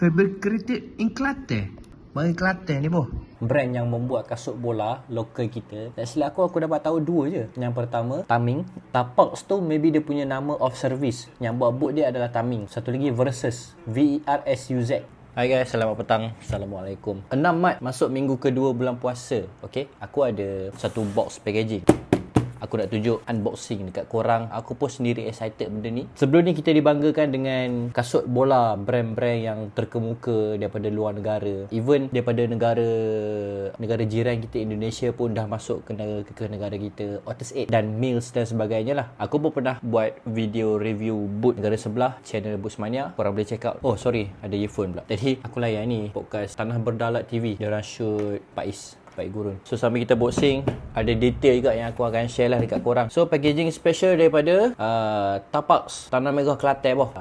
Fabricated in Kelantan. Mari Kelantan ni boh. Brand yang membuat kasut bola lokal kita, tak silap aku dapat tahu dua je. Yang pertama, Taming. Tapax tu maybe dia punya nama of service. Yang buat boot dia adalah Taming. Satu lagi Versus, VERSUZ. Hai guys, selamat petang. Assalamualaikum. 6 Mac masuk minggu kedua bulan puasa. Okay, aku ada satu box packaging. Aku nak tunjuk unboxing dekat korang. Aku pun sendiri excited benda ni. Sebelum ni kita dibanggakan dengan kasut bola brand-brand yang terkemuka daripada luar negara. Even daripada negara jiran kita Indonesia pun dah masuk ke negara kita. Otis 8 dan Mills dan sebagainya lah. Aku pun pernah buat video review boot negara sebelah, channel Bootsmania. Korang boleh check out. Oh sorry, ada earphone pula. Jadi aku layan ni podcast Tanah Berdalat TV. Diorang shoot Pais Gurun. So sambil kita boxing, ada detail juga yang aku akan share lah dekat korang. So packaging special daripada Tapax Tanah Merah Kelantan boh.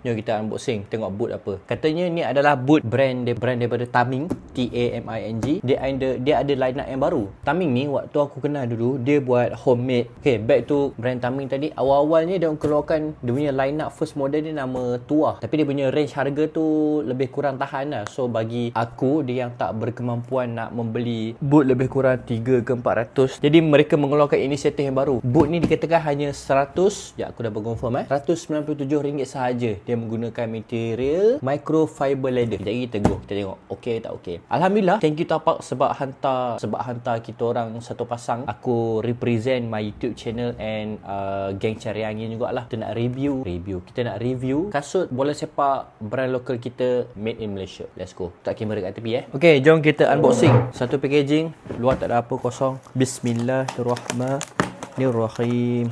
Jom kita unboxing, tengok boot apa. Katanya ni adalah boot brand daripada Taming, Taming. Dia ada line up yang baru. Taming ni waktu aku kenal dulu, dia buat homemade. Okay, back to brand Taming tadi. Awal-awalnya dia keluarkan dia punya line up first model ni nama Tua. Tapi dia punya range harga tu lebih kurang tahan lah. So bagi aku, dia yang tak berkemampuan nak membeli boot lebih kurang 3 ke 400. Jadi mereka mengeluarkan inisiatif yang baru. Boot ni dikatakan hanya 100, ya aku dah berkonfirm RM197 sahaja. Dia menggunakan material microfiber leather. Jadi kita go, kita tengok okey tak okey. Alhamdulillah, thank you Tapax sebab hantar kita orang satu pasang. Aku represent my YouTube channel and geng cari angin jugalah. Kita nak review kasut bola sepak brand lokal kita, made in Malaysia. Let's go. Tak kamera kat tepi Okey, jom kita unboxing. Satu packaging, luar tak ada apa, kosong. Bismillahirrahmanirrahim.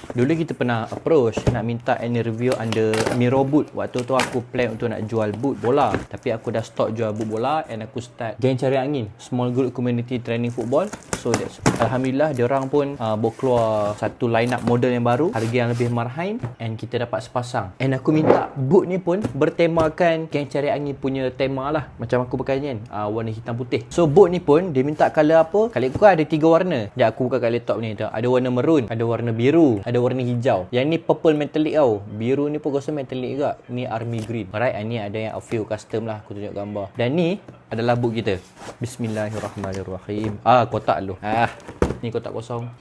Dulu kita pernah approach nak minta any review under Miro Boot. Waktu tu aku plan untuk nak jual boot bola, tapi aku dah stop jual boot bola and aku start geng cari angin, small group community training football. So that's alhamdulillah diorang pun bawa keluar satu line up model yang baru, harga yang lebih marhain, and kita dapat sepasang. And aku minta boot ni pun bertemakan geng cari angin punya tema lah, macam aku pakai ni kan, warna hitam putih. So boot ni pun dia minta colour apa? Kali aku ada 3 warna. Sekejap aku buka kat laptop ni. Ada warna maroon, ada warna biru, ada warna hijau. Yang ni purple metallic tau. Biru ni pun rasa metallic juga. Ni army green. Alright, ni ada yang a few custom lah. Aku tunjuk gambar. Dan ni adalah boot kita. Bismillahirrahmanirrahim. Kotak dulu. Ni kotak kosong.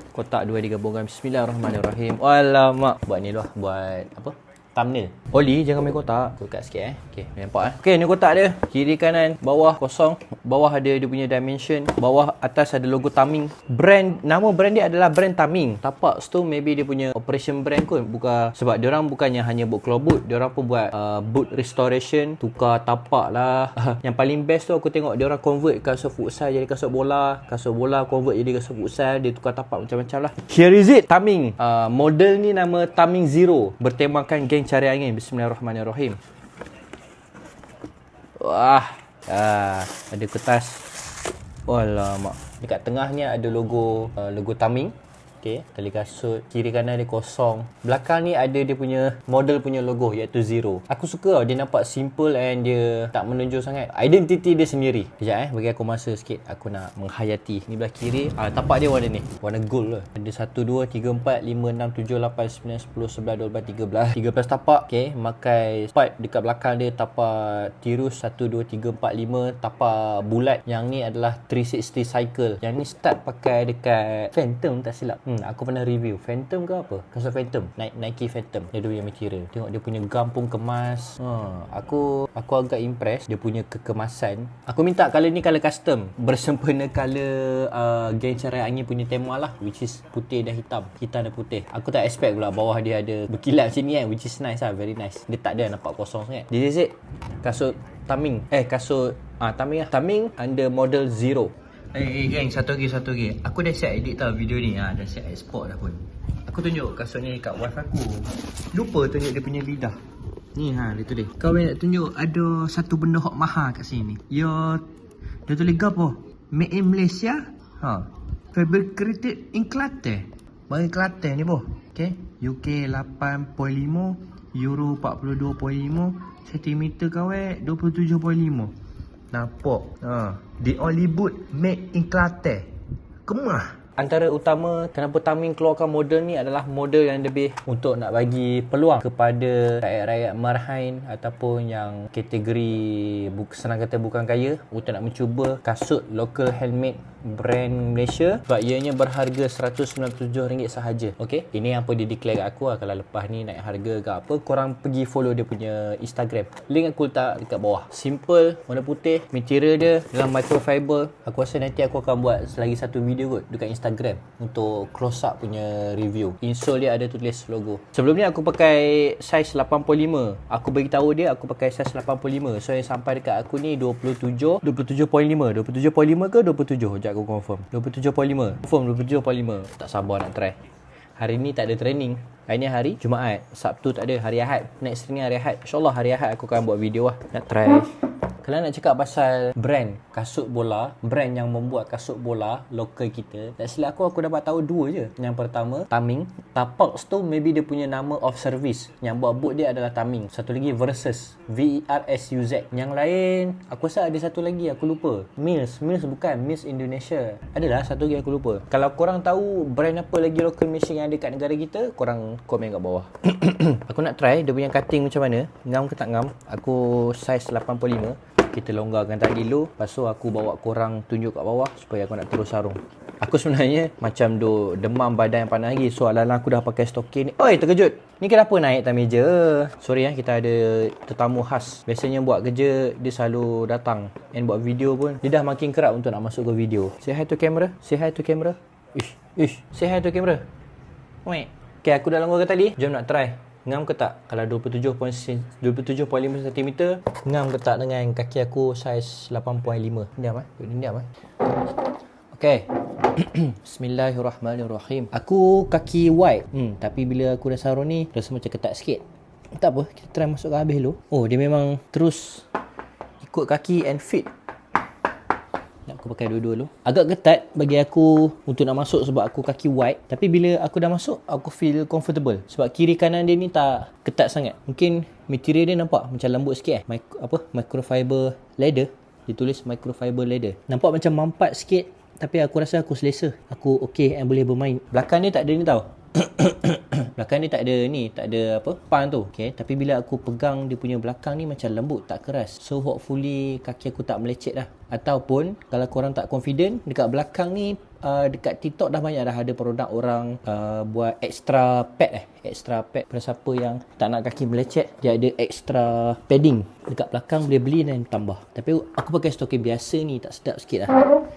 Kotak 2 digabungkan. Bismillahirrahmanirrahim. Alamak. Buat ni lah. Buat apa? Thumbnail. Oli, jangan main kotak. Aku kat sikit Okey, nampak Okey, ni kotak dia. Kiri kanan, bawah kosong. Bawah ada dia punya dimension. Bawah atas ada logo Taming. Nama brand dia adalah brand Taming. Tapax tu maybe dia punya operation brand kot. Bukan, sebab diorang bukannya hanya buat claw boot. Diorang pun buat boot restoration, tukar tapak lah. Yang paling best tu aku tengok diorang convert kasut futsal jadi kasut bola. Kasut bola convert jadi kasut futsal. Dia tukar tapak macam-macam lah. Here is it, Taming. Model ni nama Taming Zero, bertemakan geng cari angin. Bismillahirrahmanirrahim. Wah, ada kertas. Alamak. Dekat tengahnya ada logo Taming. Okey, tali kasut. Kiri kanan dia kosong. Belakang ni ada dia punya model punya logo, iaitu Zero. Aku suka dia nampak simple and dia tak menonjol sangat. Identiti dia sendiri. Sekejap bagi aku masa sikit. Aku nak menghayati. Ni belah kiri. Tapak dia warna ni. Warna gold lah. Ada 1, 2, 3, 4, 5, 6, 7, 8, 9, 10, 11, 12, 13 tapak. Okey, makai part dekat belakang dia tapak tirus 1, 2, 3, 4, 5 tapak bulat. Yang ni adalah 360 cycle. Yang ni start pakai dekat Phantom tak silap. Aku pernah review Phantom ke apa? Kasut Phantom, Nike Phantom. Dia punya material. Tengok dia punya gam pun kemas. Aku agak impress dia punya kekemasan. Aku minta colour ni colour custom, bersempena colour geng cari angin punya tema lah, which is putih dan hitam. Hitam dan putih. Aku tak expect pula bawah dia ada berkilat macam ni kan, which is nice lah, very nice. Dia tak ada nampak kosong sangat. This is it. Kasut Taming. Kasut Taming lah. Taming under model Zero. Geng, satu lagi. Aku dah siap edit tau video ni. Dah siap export dah pun. Aku tunjuk kasut ni kat wife aku. Lupa tunjuk dia punya lidah. Ni dia tulis. Kau nak tunjuk ada satu benda hok mahal kat sini. Dia tulis apa? Made in Malaysia. Fabricated in Kelantan. Mari Kelantan ni boh. Okay. UK 8.5, Euro 42.5, cm kawan 27.5. Nampak? The only boot made in Kelantan. Kemah. Antara utama kenapa Taming keluarkan model ni adalah model yang lebih untuk nak bagi peluang kepada rakyat-rakyat marhain ataupun yang kategori senang kata bukan kaya untuk nak mencuba kasut local handmade brand Malaysia sebab ianya berharga RM197 sahaja. Okey, ini apa dia declare kat aku lah. Kalau lepas ni naik harga ke apa, korang pergi follow dia punya Instagram. Link aku letak dekat bawah. Simple, warna putih, material dia dalam microfiber. Aku rasa nanti aku akan buat lagi satu video kot dekat Instagram untuk close up punya review. Insole dia ada tulis logo. Sebelum ni aku pakai size 85. Aku bagi tahu dia aku pakai size 85. So yang sampai dekat aku ni 27.5 ke 27? Sekejap aku confirm. 27.5. Confirm 27.5. Tak sabar nak try. Hari ni tak ada training. Hari ni hari Jumaat. Sabtu tak ada. Hari Ahad. Next ni hari Ahad. InsyaAllah hari Ahad aku akan buat video lah. Nak try. Kalau nak cakap pasal brand kasut bola, brand yang membuat kasut bola lokal kita, tak silap aku dapat tahu dua je. Yang pertama, Taming. Tapox tu maybe dia punya nama of service. Yang buat boot dia adalah Taming. Satu lagi Versus. VERSUZ. Yang lain, aku rasa ada satu lagi aku lupa. Mills bukan. Mills Indonesia. Adalah satu lagi aku lupa. Kalau korang tahu brand apa lagi local Malaysia yang ada kat negara kita, korang komen kat bawah. Aku nak try dia punya cutting macam mana. Ngam ke tak ngam. Aku size 85. Kita longgarkan tadi dulu. Lepas tu aku bawa korang tunjuk kat bawah supaya aku nak terus sarung. Aku sebenarnya macam demam badan yang panas lagi. So alang-alang aku dah pakai stokin ni. Oi, terkejut. Ni kenapa naik atas meja? Sorry kita ada tetamu khas. Biasanya buat kerja dia selalu datang. And buat video pun dia dah makin kerap untuk nak masuk ke video. Say hi to camera. Say hi to camera. Ish. Say hi to camera. Wait. Okay, aku dah longgarkan tadi. Jom nak try. Ngam ke tak? Kalau 27.5 cm, ngam ke tak dengan kaki aku saiz 8.5? Diam Diam. Okay. Bismillahirrahmanirrahim. Aku kaki white. Tapi bila aku dah sarung ni, rasa macam ketat sikit. Tak apa, kita try masuk ke habis dulu. Oh, dia memang terus ikut kaki and fit. Nak aku pakai dua-dua dulu. Agak ketat bagi aku untuk nak masuk sebab aku kaki white. Tapi bila aku dah masuk, aku feel comfortable. Sebab kiri kanan dia ni tak ketat sangat. Mungkin material dia nampak macam lembut sikit microfiber leather. Dia tulis microfiber leather. Nampak macam mampat sikit. Tapi aku rasa aku selesa. Aku okay and boleh bermain. Belakang ni tak ada ni tau. Belakang ni tak ada pan tu. Okay, tapi bila aku pegang dia punya belakang ni macam lembut, tak keras. So hopefully kaki aku tak melecet lah. Ataupun kalau korang tak confident, dekat belakang ni dekat TikTok dah banyak dah ada produk orang buat extra pad pada siapa yang tak nak kaki melecet. Dia ada extra padding dekat belakang, boleh beli dan tambah. Tapi aku pakai stokin biasa ni, tak sedap sikit lah.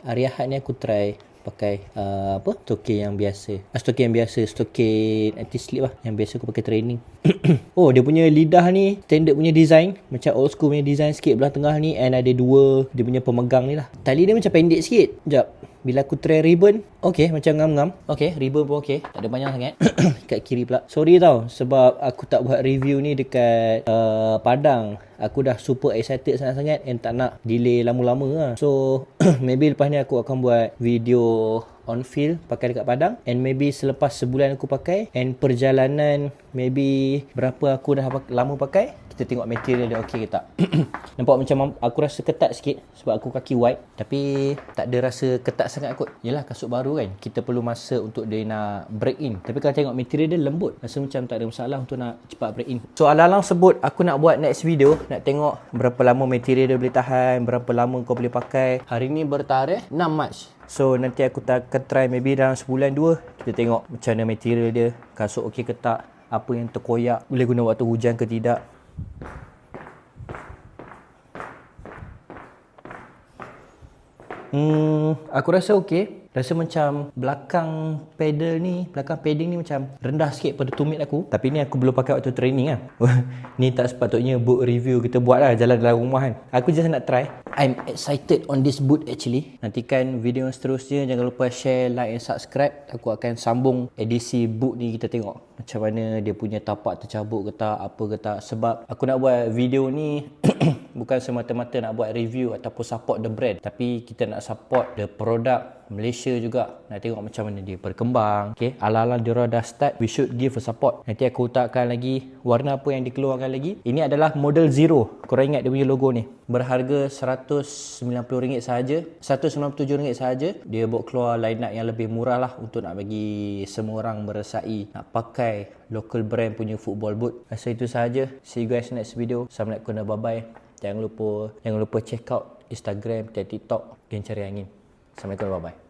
Hari Ahad ni aku try pakai stokin yang biasa. Stokin anti-slip lah. Yang biasa aku pakai training. Oh, dia punya lidah ni standard punya design, macam old school punya design sikit belah tengah ni. And ada dua dia punya pemegang ni lah. Tali dia macam pendek sikit. Sekejap. Bila aku try ribbon, okay, macam ngam-ngam. Okay, ribbon pun okay. Tak ada banyak sangat. Kat kiri pula. Sorry tau, sebab aku tak buat review ni dekat Padang. Aku dah super excited sangat-sangat and tak nak delay lama-lama lah. So, maybe lepas ni aku akan buat video on field pakai dekat Padang. And maybe selepas sebulan aku pakai, and perjalanan maybe berapa aku dah lama pakai, kita tengok material dia okey ke tak. Nampak macam aku rasa ketat sikit sebab aku kaki white. Tapi tak ada rasa ketat sangat kot. Yelah, kasut baru kan, kita perlu masa untuk dia nak break in. Tapi kalau tengok material dia lembut, rasa macam tak ada masalah untuk nak cepat break in. So alang-alang sebut aku nak buat next video, nak tengok berapa lama material dia boleh tahan, berapa lama kau boleh pakai. Hari ni bertarikh 6 Mac. So nanti aku akan try maybe dalam sebulan 2. Kita tengok macam mana material dia, kasut okey ke tak, apa yang terkoyak, boleh guna waktu hujan ke tidak. Aku rasa okey. Rasa macam belakang padding ni macam rendah sikit pada tumit aku. Tapi ni aku belum pakai waktu training lah. Ni tak sepatutnya boot review kita buat lah jalan dalam rumah kan. Aku just nak try. I'm excited on this boot actually. Nantikan video yang seterusnya. Jangan lupa share, like and subscribe. Aku akan sambung edisi boot ni, kita tengok macam mana dia punya tapak tercabut ke tak, apa ke tak. Sebab aku nak buat video ni bukan semata-mata nak buat review ataupun support the brand, tapi kita nak support the product Malaysia juga. Nak tengok macam mana dia berkembang. Okay, ala-ala diorang dah start, we should give a support. Nanti aku letakkan lagi warna apa yang dikeluarkan lagi. Ini adalah model Zero. Korang ingat dia punya logo ni. Berharga RM190 sahaja, RM197 sahaja. Dia buat keluar line up yang lebih murah lah untuk nak bagi semua orang meresai nak pakai local brand punya football boot. Rasa itu sahaja. See you guys next video. Assalamualaikum dan bye-bye. Jangan lupa check out Instagram dan TikTok Geng Cari Angin. Assalamualaikum dan bye-bye.